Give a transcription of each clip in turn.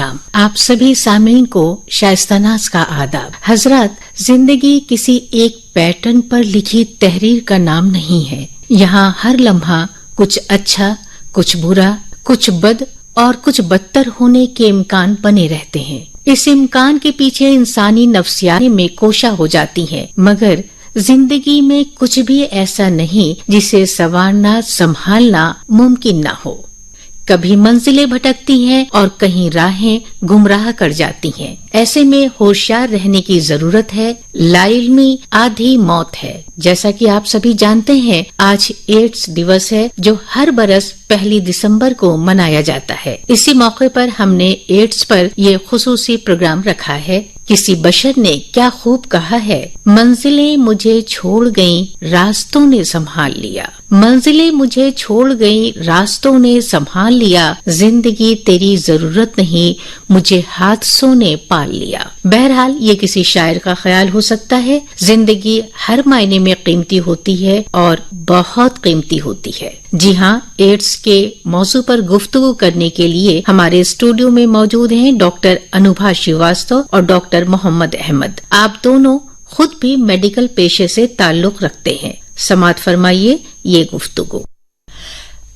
Programme. आप सभी सामीन को शाइस्तानाज़ का आदाब। हजरत, जिंदगी किसी एक पैटर्न पर लिखी तहरीर का नाम नहीं है। यहाँ हर लम्हा कुछ अच्छा, कुछ बुरा, कुछ बद और कुछ बदतर होने के इम्कान बने रहते हैं। इस इम्कान के पीछे इंसानी नफ्सियात में कोशा हो जाती है, मगर जिंदगी में कुछ भी ऐसा नहीं जिसे संवारना, संभालना मुमकिन न हो। कभी मंजिलें भटकती हैं और कहीं राहें गुमराह कर जाती हैं। ऐसे में होशियार रहने की जरूरत है। लाइल्मी आधी मौत है। जैसा कि आप सभी जानते हैं, आज एड्स दिवस है जो हर बरस 1 दिसंबर को मनाया जाता है। इसी मौके पर हमने एड्स पर ये खुसूसी प्रोग्राम रखा है। किसी बशर ने क्या खूब कहा है, मंजिलें मुझे छोड़ गईं, रास्तों ने संभाल लिया। मंजिलें मुझे छोड़ गईं, रास्तों ने संभाल लिया। जिंदगी तेरी जरूरत नहीं, मुझे हादसों ने पाल लिया। बहरहाल ये किसी शायर का ख्याल हो सकता है। जिंदगी हर मायने में कीमती होती है और बहुत कीमती होती है। जी हाँ, एड्स के मौजू पर गुफ्तगू करने के लिए हमारे स्टूडियो में मौजूद हैं डॉक्टर अनुभा श्रीवास्तव और डॉक्टर मोहम्मद अहमद। आप दोनों खुद भी मेडिकल पेशे से ताल्लुक रखते हैं। समाअत फरमाइए ये गुफ्तगू।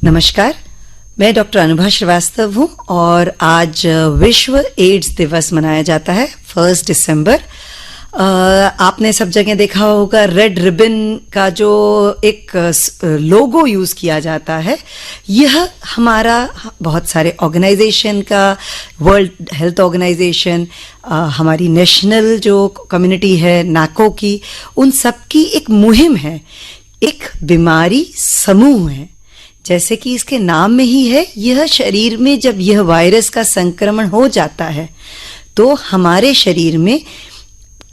नमस्कार, मैं डॉक्टर अनुभा श्रीवास्तव हूँ और आज विश्व एड्स दिवस मनाया जाता है 1 दिसंबर। आपने सब जगह देखा होगा रेड रिबन का जो एक लोगो यूज किया जाता है। यह हमारा बहुत सारे ऑर्गेनाइजेशन का, वर्ल्ड हेल्थ ऑर्गेनाइजेशन, हमारी नेशनल जो कम्युनिटी है नाको की, उन सब की एक मुहिम है, एक बीमारी समूह है। जैसे कि इसके नाम में ही है, यह शरीर में जब यह वायरस का संक्रमण हो जाता है तो हमारे शरीर में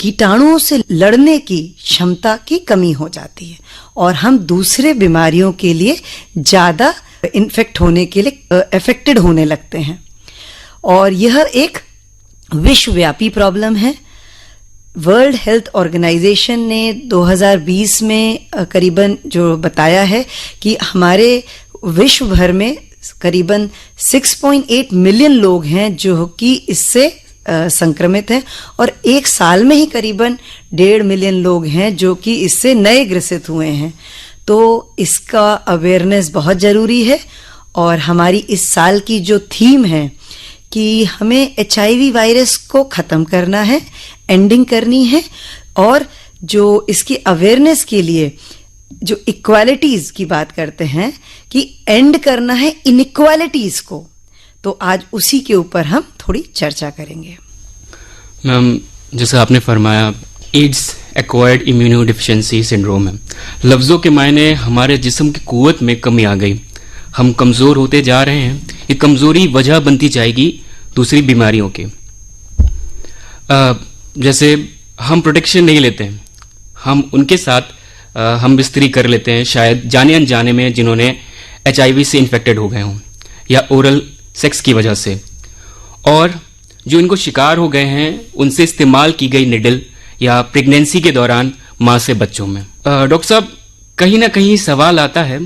कीटाणुओं से लड़ने की क्षमता की कमी हो जाती है और हम दूसरे बीमारियों के लिए ज्यादा इन्फेक्ट होने के लिए अफेक्टेड होने लगते हैं। और यह एक विश्वव्यापी प्रॉब्लम है। वर्ल्ड हेल्थ ऑर्गेनाइजेशन ने 2020 में करीबन जो बताया है कि हमारे विश्व भर में करीबन 6.8 मिलियन लोग हैं जो कि इससे संक्रमित हैं और एक साल में ही करीबन 1.5 मिलियन लोग हैं जो कि इससे नए ग्रसित हुए हैं। तो इसका अवेयरनेस बहुत जरूरी है और हमारी इस साल की जो थीम है कि हमें HIV वायरस को खत्म करना है, एंडिंग करनी है, और जो इसकी अवेयरनेस के लिए जो इक्वालिटीज की बात करते हैं कि एंड करना है इनइक्वालिटीज को, तो आज उसी के ऊपर हम थोड़ी चर्चा करेंगे। मैम, जैसा आपने फरमाया, एड्स एक्वायर्ड इम्यूनोडिफिशिएंसी सिंड्रोम है। लफ्ज़ों के मायने हमारे जिस्म की कुव्वत में कमी आ गई, हम कमज़ोर होते जा रहे हैं। ये कमज़ोरी वजह बनती जाएगी दूसरी बीमारियों की। जैसे हम प्रोटेक्शन नहीं लेते हैं, हम उनके साथ हम बिस्तरी कर लेते हैं, शायद जाने अनजाने में, जिन्होंने HIV से इन्फेक्टेड हो गए हों या ओरल सेक्स की वजह से, और जो इनको शिकार हो गए हैं उनसे इस्तेमाल की गई निडल या प्रेगनेंसी के दौरान माँ से बच्चों में। डॉक्टर साहब, कहीं ना कहीं सवाल आता है,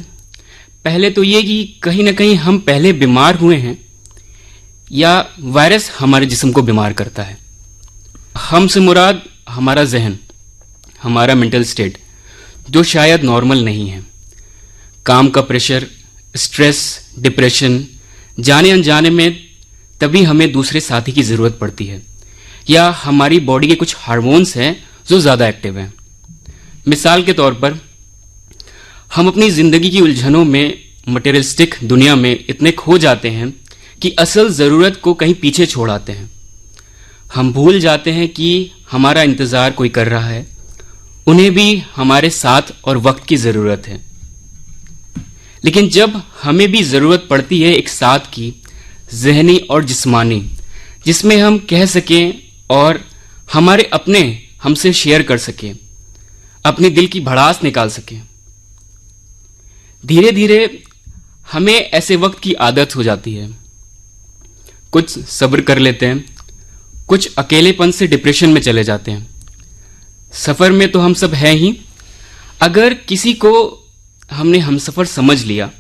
पहले तो ये कि कहीं ना कहीं हम पहले बीमार हुए हैं या वायरस हमारे जिस्म को बीमार करता है। हमसे मुराद हमारा जहन, हमारा मेंटल स्टेट जो शायद नॉर्मल नहीं है। काम का प्रेशर, स्ट्रेस, डिप्रेशन, जाने अनजाने में तभी हमें दूसरे साथी की ज़रूरत पड़ती है, या हमारी बॉडी के कुछ हार्मोन्स हैं जो ज़्यादा एक्टिव हैं। मिसाल के तौर पर, हम अपनी ज़िंदगी की उलझनों में, मटेरियलिस्टिक दुनिया में इतने खो जाते हैं कि असल ज़रूरत को कहीं पीछे छोड़ आते हैं। हम भूल जाते हैं कि हमारा इंतज़ार कोई कर रहा है, उन्हें भी हमारे साथ और वक्त की ज़रूरत है। लेकिन जब हमें भी ज़रूरत पड़ती है एक साथ की, ज़हनी और जिस्मानी, जिसमें हम कह सकें और हमारे अपने हमसे शेयर कर सकें, अपने दिल की भड़ास निकाल सकें, धीरे धीरे हमें ऐसे वक्त की आदत हो जाती है। कुछ सब्र कर लेते हैं, कुछ अकेलेपन से डिप्रेशन में चले जाते हैं। सफ़र में तो हम सब हैं ही। अगर किसी को हमने हमसफ़र समझ लिया,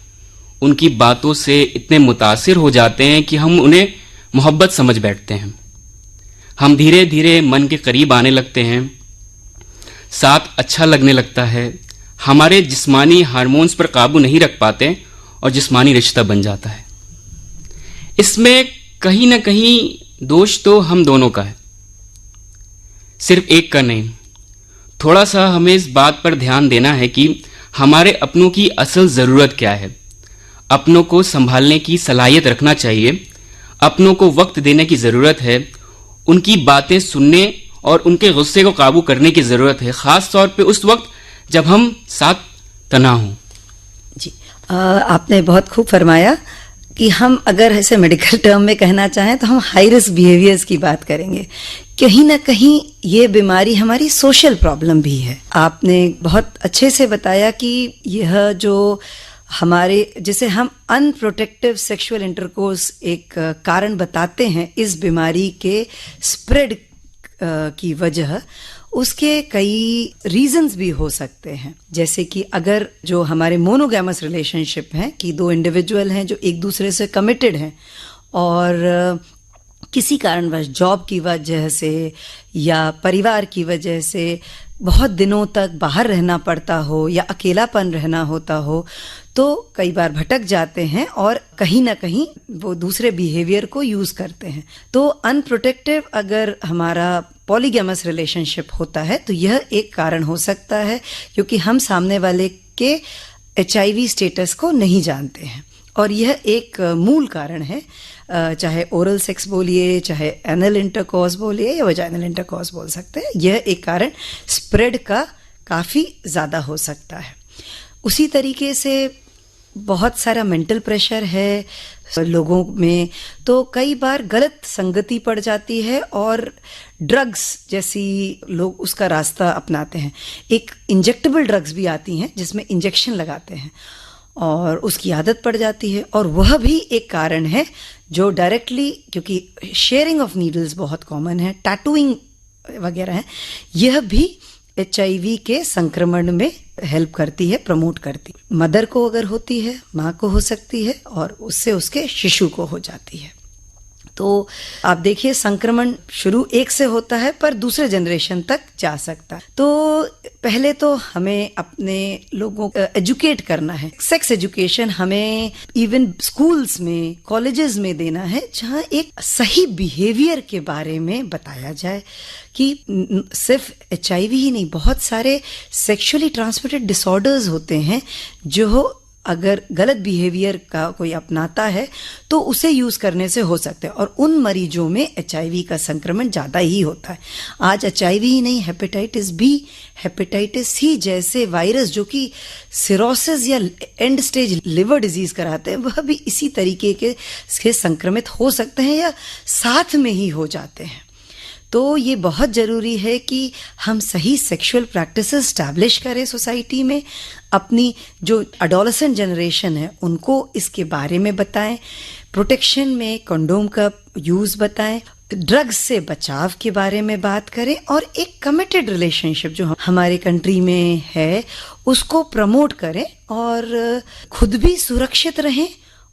उनकी बातों से इतने मुतासिर हो जाते हैं कि हम उन्हें मोहब्बत समझ बैठते हैं। हम धीरे धीरे मन के करीब आने लगते हैं, साथ अच्छा लगने लगता है, हमारे जिस्मानी हार्मोन्स पर काबू नहीं रख पाते और जिस्मानी रिश्ता बन जाता है। इसमें कहीं ना कहीं दोष तो हम दोनों का है, सिर्फ एक का नहीं। थोड़ा सा हमें इस बात पर ध्यान देना है कि हमारे अपनों की असल ज़रूरत क्या है। अपनों को संभालने की सलाहियत रखना चाहिए, अपनों को वक्त देने की ज़रूरत है, उनकी बातें सुनने और उनके गुस्से को काबू करने की ज़रूरत है, ख़ास तौर पे उस वक्त जब हम साथ तना हों। जी, आपने बहुत खूब फरमाया कि हम अगर ऐसे मेडिकल टर्म में कहना चाहें तो हम हाई रिस्क बिहेवियर्स की बात करेंगे। कहीं ना कहीं ये बीमारी हमारी सोशल प्रॉब्लम भी है। आपने बहुत अच्छे से बताया कि यह जो हमारे जिसे हम अनप्रोटेक्टिव सेक्सुअल इंटरकोर्स एक कारण बताते हैं इस बीमारी के स्प्रेड की वजह, उसके कई रीजंस भी हो सकते हैं। जैसे कि अगर जो हमारे मोनोगैमस रिलेशनशिप हैं कि दो इंडिविजुअल हैं जो एक दूसरे से कमिटेड हैं और किसी कारणवश जॉब की वजह से या परिवार की वजह से बहुत दिनों तक बाहर रहना पड़ता हो या अकेलापन रहना होता हो, तो कई बार भटक जाते हैं और कहीं ना कहीं वो दूसरे बिहेवियर को यूज करते हैं। तो अनप्रोटेक्टिव अगर हमारा पॉलीगैमस रिलेशनशिप होता है तो यह एक कारण हो सकता है, क्योंकि हम सामने वाले के HIV स्टेटस को नहीं जानते हैं और यह एक मूल कारण है। चाहे ओरल सेक्स बोलिए, चाहे एनल इंटरकॉर्स बोलिए या वजाइनल इंटरकॉर्स बोल सकते हैं, यह एक कारण स्प्रेड का काफ़ी ज़्यादा हो सकता है। उसी तरीके से बहुत सारा मेंटल प्रेशर है लोगों में, तो कई बार गलत संगति पड़ जाती है और ड्रग्स जैसी लोग उसका रास्ता अपनाते हैं। एक इंजेक्टेबल ड्रग्स भी आती हैं जिसमें इंजेक्शन लगाते हैं और उसकी आदत पड़ जाती है, और वह भी एक कारण है जो डायरेक्टली, क्योंकि शेयरिंग ऑफ नीडल्स बहुत कॉमन है, टैटूइंग वगैरह है, यह भी HIV के संक्रमण में हेल्प करती है, प्रमोट करती है। मदर को अगर होती है, माँ को हो सकती है और उससे उसके शिशु को हो जाती है। तो आप देखिए संक्रमण शुरू एक से होता है पर दूसरे जनरेशन तक जा सकता है। तो पहले तो हमें अपने लोगों को एजुकेट करना है। सेक्स एजुकेशन हमें इवन स्कूल्स में, कॉलेजेस में देना है, जहाँ एक सही बिहेवियर के बारे में बताया जाए कि सिर्फ HIV ही नहीं, बहुत सारे सेक्सुअली ट्रांसमिटेड डिसऑर्डर्स होते हैं जो अगर गलत बिहेवियर का कोई अपनाता है तो उसे यूज करने से हो सकते हैं, और उन मरीजों में HIV का संक्रमण ज्यादा ही होता है। आज HIV ही नहीं, हेपेटाइटिस बी, हेपेटाइटिस C जैसे वायरस जो कि सिरोसिस या एंड स्टेज लिवर डिजीज कराते हैं, वह भी इसी तरीके के संक्रमित हो सकते हैं या साथ में ही हो जाते हैं। तो ये बहुत ज़रूरी है कि हम सही सेक्सुअल प्रैक्टिसेस स्टैब्लिश करें सोसाइटी में, अपनी जो एडोलेसेंट जनरेशन है उनको इसके बारे में बताएं, प्रोटेक्शन में कंडोम का यूज़ बताएं, ड्रग्स से बचाव के बारे में बात करें, और एक कमिटेड रिलेशनशिप जो हमारे कंट्री में है उसको प्रमोट करें और खुद भी सुरक्षित रहें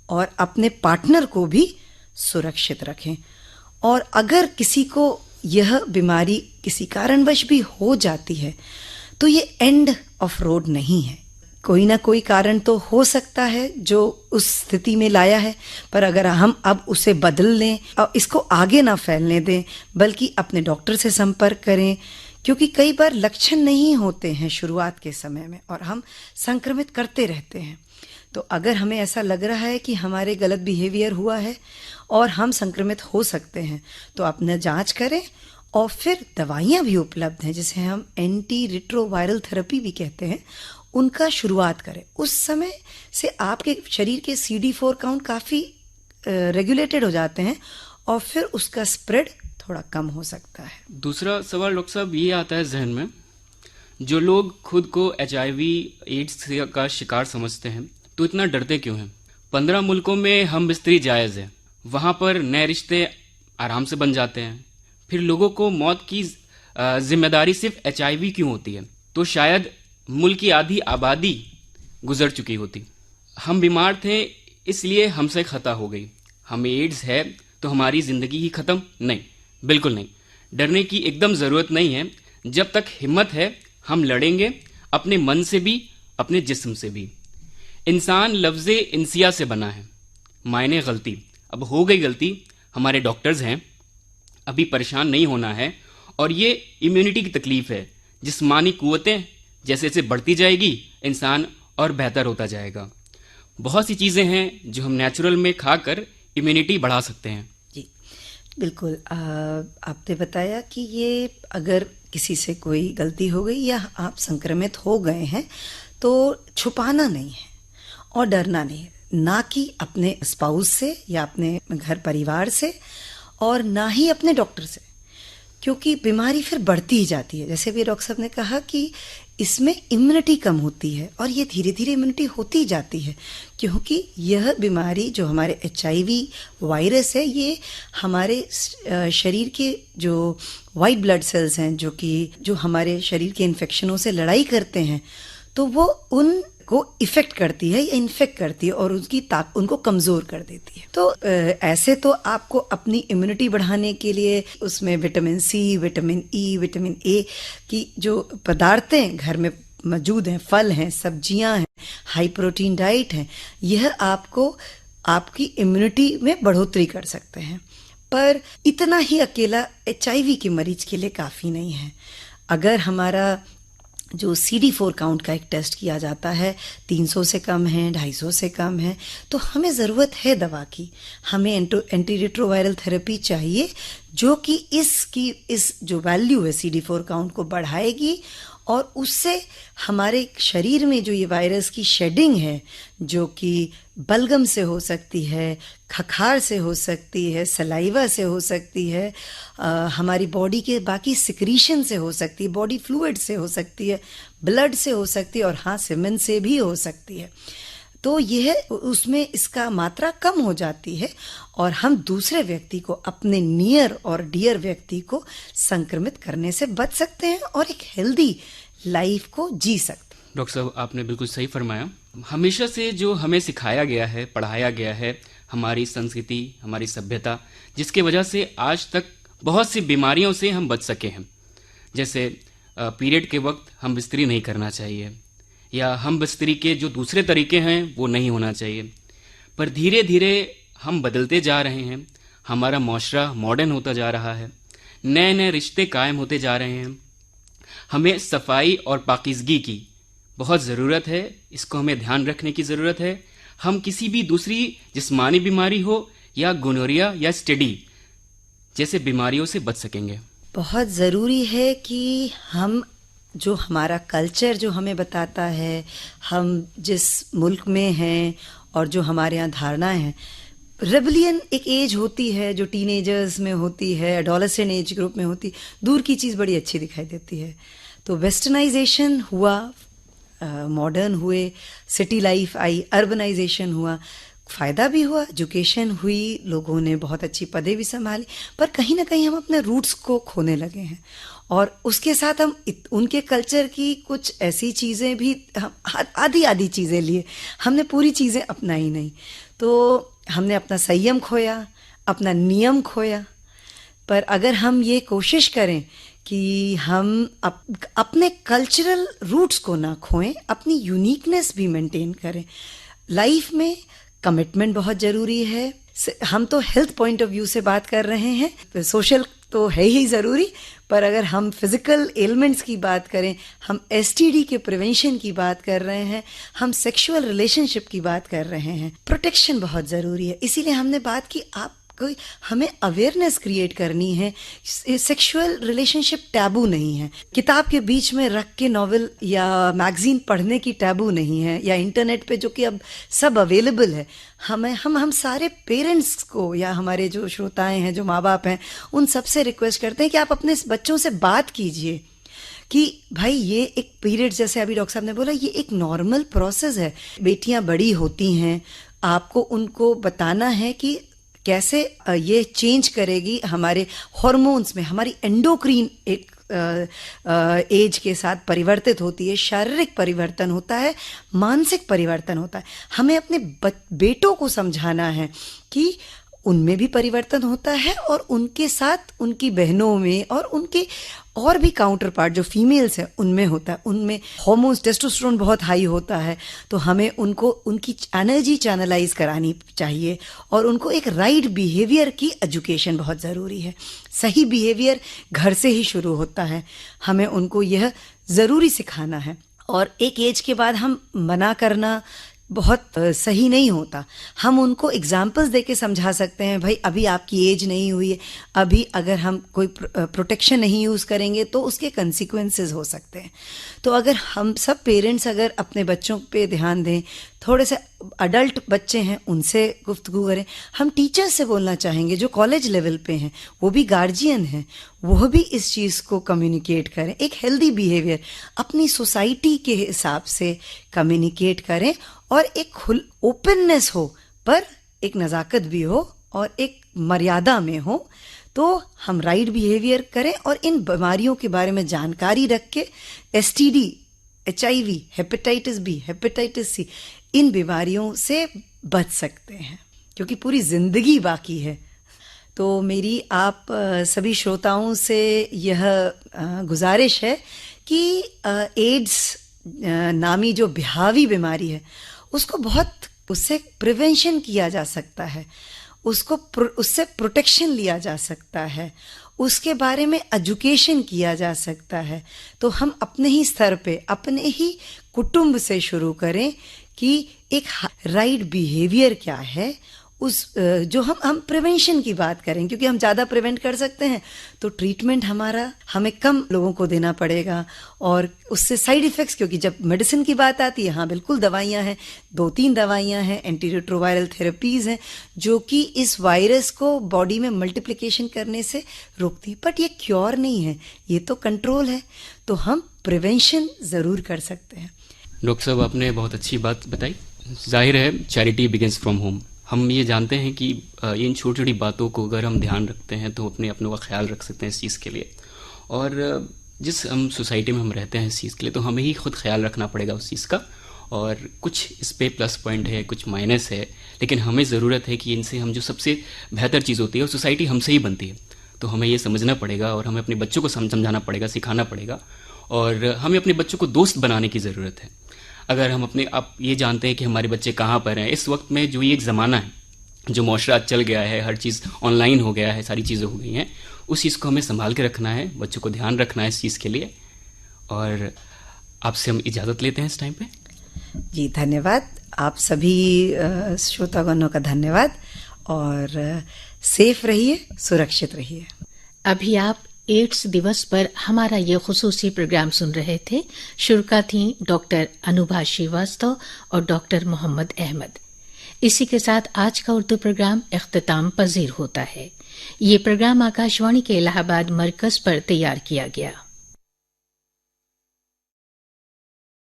और अपने पार्टनर को भी सुरक्षित रखें। और अगर किसी को यह बीमारी किसी कारणवश भी हो जाती है तो ये एंड ऑफ रोड नहीं है। कोई ना कोई कारण तो हो सकता है जो उस स्थिति में लाया है, पर अगर हम अब उसे बदल लें और इसको आगे ना फैलने दें बल्कि अपने डॉक्टर से संपर्क करें, क्योंकि कई बार लक्षण नहीं होते हैं शुरुआत के समय में और हम संक्रमित करते रहते हैं। तो अगर हमें ऐसा लग रहा है कि हमारे गलत बिहेवियर हुआ है और हम संक्रमित हो सकते हैं तो अपना जांच करें, और फिर दवाइयाँ भी उपलब्ध हैं जिसे हम एंटी रिट्रोवायरल थेरेपी भी कहते हैं, उनका शुरुआत करें। उस समय से आपके शरीर के CD4 काउंट काफ़ी रेगुलेटेड हो जाते हैं और फिर उसका स्प्रेड थोड़ा कम हो सकता है। दूसरा सवाल डॉक्टर साहब ये आता है जहन में, जो लोग खुद को HIV एड्स का शिकार समझते हैं तो इतना डरते क्यों हैं? 15 मुल्कों में हम बिस्तरी जायज़ है, वहाँ पर नए रिश्ते आराम से बन जाते हैं, फिर लोगों को मौत की जिम्मेदारी सिर्फ HIV क्यों होती है? तो शायद मुल्क की आधी आबादी गुजर चुकी होती। हम बीमार थे इसलिए हमसे खता हो गई, हमें एड्स है तो हमारी ज़िंदगी ही ख़त्म? नहीं, बिल्कुल नहीं। डरने की एकदम ज़रूरत नहीं है। जब तक हिम्मत है हम लड़ेंगे, अपने मन से भी, अपने जिस्म से भी। इंसान लफ्ज़े इंसिया से बना है, मायने गलती। अब हो गई गलती, हमारे डॉक्टर्स हैं, अभी परेशान नहीं होना है। और ये इम्यूनिटी की तकलीफ है। जिस्मानी कुव्वतें जैसे जैसे बढ़ती जाएगी, इंसान और बेहतर होता जाएगा। बहुत सी चीज़ें हैं जो हम नेचुरल में खाकर इम्यूनिटी बढ़ा सकते हैं। जी बिल्कुल। आपने बताया कि ये अगर किसी से कोई गलती हो गई या आप संक्रमित हो गए हैं तो छुपाना नहीं है और डरना नहीं है, ना कि अपने स्पाउस से या अपने घर परिवार से और ना ही अपने डॉक्टर से, क्योंकि बीमारी फिर बढ़ती ही जाती है। जैसे भी डॉक्टर साहब ने कहा कि इसमें इम्यूनिटी कम होती है और ये धीरे धीरे इम्यूनिटी होती ही जाती है, क्योंकि यह बीमारी जो हमारे HIV वायरस है, ये हमारे शरीर के जो वाइट ब्लड सेल्स हैं जो हमारे शरीर के इन्फेक्शनों से लड़ाई करते हैं, तो वो उनको इफेक्ट करती है या इन्फेक्ट करती है और उनको कमज़ोर कर देती है। तो ऐसे तो आपको अपनी इम्यूनिटी बढ़ाने के लिए उसमें vitamin C, vitamin E, vitamin A की जो पदार्थें घर में मौजूद हैं, फल हैं, सब्जियां हैं, हाई प्रोटीन डाइट हैं, यह आपको आपकी इम्यूनिटी में बढ़ोतरी कर सकते हैं। पर इतना ही अकेला HIV के मरीज के लिए काफ़ी नहीं है। अगर हमारा जो CD4 काउंट का एक टेस्ट किया जाता है 300 से कम है, 250 से कम है, तो हमें ज़रूरत है दवा की। हमें एंटी रिट्रोवायरल थेरेपी चाहिए जो कि इस जो वैल्यू है CD4 काउंट को बढ़ाएगी और उससे हमारे शरीर में जो ये वायरस की शेडिंग है, जो कि बलगम से हो सकती है, खखार से हो सकती है, सलाइवा से हो सकती है, हमारी बॉडी के बाकी सिक्रीशन से हो सकती है, बॉडी फ्लूइड से हो सकती है, ब्लड से हो सकती है और हाँ, सीमेन से भी हो सकती है। तो यह उसमें इसका मात्रा कम हो जाती है और हम दूसरे व्यक्ति को, अपने नियर और डियर व्यक्ति को संक्रमित करने से बच सकते हैं और एक हेल्दी लाइफ को जी सकते हैं। डॉक्टर साहब, आपने बिल्कुल सही फरमाया। हमेशा से जो हमें सिखाया गया है, पढ़ाया गया है, हमारी संस्कृति, हमारी सभ्यता, जिसके वजह से आज तक बहुत सी बीमारियों से हम बच सके हैं। जैसे पीरियड के वक्त हम बिस्तरी नहीं करना चाहिए, या हम बिस्तरी के जो दूसरे तरीके हैं वो नहीं होना चाहिए। पर धीरे धीरे हम बदलते जा रहे हैं, हमारा माशरा मॉडर्न होता जा रहा है, नए नए रिश्ते कायम होते जा रहे हैं। हमें सफाई और पाकीज़गी की बहुत ज़रूरत है, इसको हमें ध्यान रखने की ज़रूरत है। हम किसी भी दूसरी जिस्मानी बीमारी हो या गोनोरिया या STD जैसे बीमारियों से बच सकेंगे। बहुत ज़रूरी है कि हम जो हमारा कल्चर जो हमें बताता है, हम जिस मुल्क में हैं और जो हमारे यहाँ धारणाएं हैं, रेबलियन एक एज होती है जो टीनेजर्स में होती है, एडोलेसेंट एज ग्रुप में होती, दूर की चीज़ बड़ी अच्छी दिखाई देती है। तो वेस्टर्नाइजेशन हुआ, मॉडर्न हुए, सिटी लाइफ आई, अर्बनाइजेशन हुआ, फ़ायदा भी हुआ, एजुकेशन हुई, लोगों ने बहुत अच्छी पदें भी संभाली, पर कहीं ना कहीं हम अपने रूट्स को खोने लगे हैं और उसके साथ हम उनके कल्चर की कुछ ऐसी चीज़ें भी, हम आधी चीज़ें लिए, हमने पूरी चीज़ें अपनाई नहीं। तो हमने अपना संयम खोया, अपना नियम खोया। पर अगर हम ये कोशिश करें कि हम अपने कल्चरल रूट्स को ना खोएं, अपनी यूनिकनेस भी मेंटेन करें। लाइफ में कमिटमेंट बहुत ज़रूरी है। हम तो हेल्थ पॉइंट ऑफ व्यू से बात कर रहे हैं, सोशल तो है ही ज़रूरी, पर अगर हम फिज़िकल एलिमेंट्स की बात करें, हम STD के प्रिवेंशन की बात कर रहे हैं, हम सेक्सुअल रिलेशनशिप की बात कर रहे हैं, प्रोटेक्शन बहुत ज़रूरी है। इसीलिए हमने बात की हमें अवेयरनेस क्रिएट करनी है। सेक्सुअल रिलेशनशिप टैबू नहीं है, किताब के बीच में रख के नॉवेल या मैगजीन पढ़ने की टैबू नहीं है, या इंटरनेट पे जो कि अब सब अवेलेबल है। हम सारे पेरेंट्स को या हमारे जो श्रोताएं हैं, जो माँ बाप हैं, उन सबसे रिक्वेस्ट करते हैं कि आप अपने बच्चों से बात कीजिए कि भाई ये एक पीरियड, जैसे अभी डॉक्टर साहब ने बोला, ये एक नॉर्मल प्रोसेस है। बेटियां बड़ी होती हैं, आपको उनको बताना है कि कैसे ये चेंज करेगी हमारे हार्मोन्स में, हमारी एंडोक्रीन एक एज के साथ परिवर्तित होती है, शारीरिक परिवर्तन होता है, मानसिक परिवर्तन होता है। हमें अपने बेटों को समझाना है कि उनमें भी परिवर्तन होता है और उनके साथ उनकी बहनों में और उनके और भी काउंटर पार्ट जो फीमेल्स हैं उनमें होता है। उनमें हार्मोन्स टेस्टोस्टेरोन बहुत हाई होता है, तो हमें उनको उनकी एनर्जी चैनलाइज करानी चाहिए और उनको एक राइट बिहेवियर की एजुकेशन बहुत ज़रूरी है। सही बिहेवियर घर से ही शुरू होता है, हमें उनको यह ज़रूरी सिखाना है। और एक एज के बाद हम मना करना बहुत सही नहीं होता। हम उनको एग्जाम्पल्स देके समझा सकते हैं, भाई अभी आपकी एज नहीं हुई है, अभी अगर हम कोई प्रोटेक्शन नहीं यूज़ करेंगे तो उसके कंसिक्वेंसेस हो सकते हैं। तो अगर हम सब पेरेंट्स अगर अपने बच्चों पे ध्यान दें, थोड़े से अडल्ट बच्चे हैं उनसे गुफ्तगू करें। हम टीचर्स से बोलना चाहेंगे जो कॉलेज लेवल पे हैं, वो भी गार्जियन हैं, वो भी इस चीज़ को कम्युनिकेट करें। एक हेल्दी बिहेवियर अपनी सोसाइटी के हिसाब से कम्युनिकेट करें और एक ओपननेस हो, पर एक नज़ाकत भी हो और एक मर्यादा में हो, तो हम राइट बिहेवियर करें और इन बीमारियों के बारे में जानकारी रख के STD, HIV, hepatitis B, hepatitis C, इन बीमारियों से बच सकते हैं, क्योंकि पूरी जिंदगी बाकी है। तो मेरी आप सभी श्रोताओं से यह गुजारिश है कि एड्स नामी जो ब्यावी बीमारी है उससे प्रिवेंशन किया जा सकता है, उससे प्रोटेक्शन लिया जा सकता है, उसके बारे में एजुकेशन किया जा सकता है। तो हम अपने ही स्तर पे, अपने ही कुटुंब से शुरू करें कि एक राइट बिहेवियर क्या है, उस जो हम प्रिवेंशन की बात करें, क्योंकि हम ज़्यादा प्रिवेंट कर सकते हैं तो ट्रीटमेंट हमें कम लोगों को देना पड़ेगा और उससे साइड इफ़ेक्ट्स, क्योंकि जब मेडिसिन की बात आती है, हाँ बिल्कुल दवाइयाँ हैं, 2-3 दवाइयाँ हैं, एंटीरिट्रोवायरल थेरेपीज़ हैं जो कि इस वायरस को बॉडी में मल्टीप्लिकेशन करने से रोकती है, बट ये क्योर नहीं है, ये तो कंट्रोल है। तो हम प्रिवेंशन ज़रूर कर सकते हैं। डॉक्टर साहब, आपने बहुत अच्छी बात बताई। जाहिर है चैरिटी बिगिंस फ्रॉम होम। हम ये जानते हैं कि इन छोटी छोटी बातों को अगर हम ध्यान रखते हैं तो अपनों का ख्याल रख सकते हैं इस चीज़ के लिए। और जिस हम सोसाइटी में हम रहते हैं इस चीज़ के लिए, तो हमें ही खुद ख्याल रखना पड़ेगा उस चीज़ का। और कुछ इस पे प्लस पॉइंट है, कुछ माइनस है, लेकिन हमें ज़रूरत है कि इनसे हम जो सबसे बेहतर चीज़ होती है, वो सोसाइटी हमसे ही बनती है। तो हमें ये समझना पड़ेगा और हमें अपने बच्चों को समझाना पड़ेगा, सिखाना पड़ेगा, और हमें अपने बच्चों को दोस्त बनाने की ज़रूरत है। अगर हम आप ये जानते हैं कि हमारे बच्चे कहाँ पर हैं इस वक्त में, जो ये एक ज़माना है, जो मुआशरा चल गया है, हर चीज़ ऑनलाइन हो गया है, सारी चीज़ें हो गई हैं, उस चीज़ को हमें संभाल के रखना है, बच्चों को ध्यान रखना है इस चीज़ के लिए। और आपसे हम इजाज़त लेते हैं इस टाइम पे। जी धन्यवाद, आप सभी श्रोतागणों का धन्यवाद, और सेफ रहिए, सुरक्षित रहिए। अभी आप एड्स दिवस पर हमारा ये खुसूसी प्रोग्राम सुन रहे थे। शुरुआत थी डॉक्टर अनुभा श्रीवास्तव और डॉक्टर मोहम्मद अहमद। इसी के साथ आज का उर्दू प्रोग्राम इख्तिताम पजीर होता है। ये प्रोग्राम आकाशवाणी के इलाहाबाद मरकज पर तैयार किया गया।